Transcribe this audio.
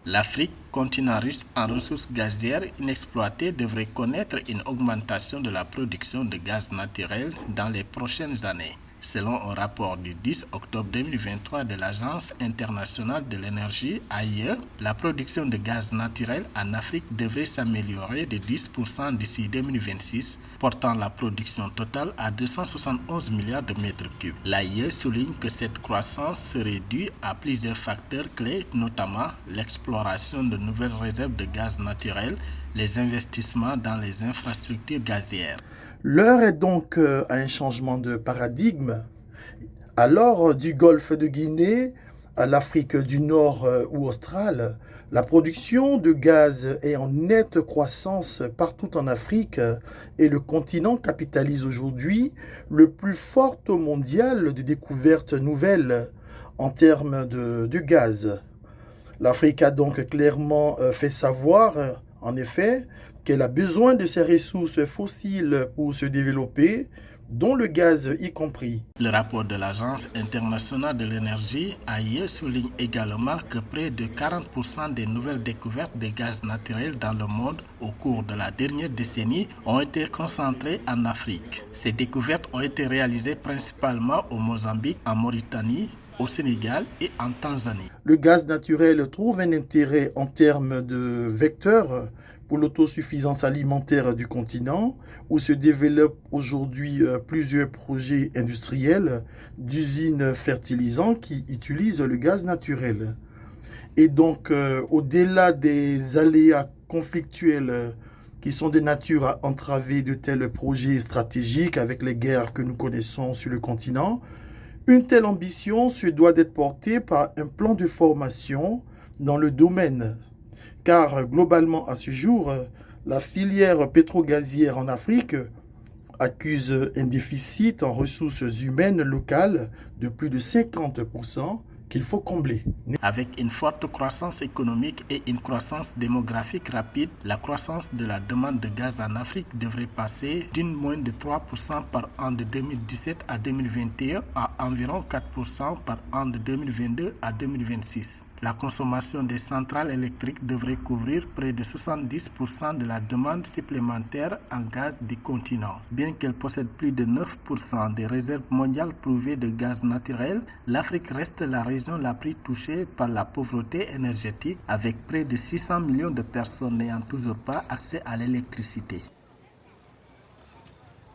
L'Afrique, continent riche en ressources gazières inexploitées, devrait connaître une augmentation de la production de gaz naturel dans les prochaines années. Selon un rapport du 10 octobre 2023 de l'Agence internationale de l'énergie (AIE), la production de gaz naturel en Afrique devrait s'améliorer de 10% d'ici 2026, portant la production totale à 271 milliards de mètres cubes. L'AIE souligne que cette croissance serait due à plusieurs facteurs clés, notamment l'exploration de nouvelles réserves de gaz naturel, les investissements dans les infrastructures gazières. L'heure est donc à un changement de paradigme. Alors, du golfe de Guinée à l'Afrique du Nord ou australe, la production de gaz est en nette croissance partout en Afrique et le continent capitalise aujourd'hui le plus fort taux mondial de découvertes nouvelles en termes de gaz. L'Afrique a donc clairement fait savoir, en effet, qu'elle a besoin de ces ressources fossiles pour se développer, dont le gaz y compris. Le rapport de l'Agence internationale de l'énergie (AIE) souligne également que près de 40% des nouvelles découvertes de gaz naturel dans le monde au cours de la dernière décennie ont été concentrées en Afrique. Ces découvertes ont été réalisées principalement au Mozambique, en Mauritanie, au Sénégal et en Tanzanie. Le gaz naturel trouve un intérêt en termes de vecteur pour l'autosuffisance alimentaire du continent, où se développent aujourd'hui plusieurs projets industriels d'usines fertilisantes qui utilisent le gaz naturel. Et donc, au-delà des aléas conflictuels qui sont de nature à entraver de tels projets stratégiques avec les guerres que nous connaissons sur le continent, une telle ambition se doit d'être portée par un plan de formation dans le domaine, car globalement à ce jour, la filière pétrogazière en Afrique accuse un déficit en ressources humaines locales de plus de 50% qu'il faut combler. Avec une forte croissance économique et une croissance démographique rapide, la croissance de la demande de gaz en Afrique devrait passer d'une moyenne de 3% par an de 2017 à 2021 à environ 4% par an de 2022 à 2026. La consommation des centrales électriques devrait couvrir près de 70% de la demande supplémentaire en gaz du continent. Bien qu'elle possède plus de 9% des réserves mondiales prouvées de gaz naturel, l'Afrique reste la région la plus touchée par la pauvreté énergétique, avec près de 600 millions de personnes n'ayant toujours pas accès à l'électricité.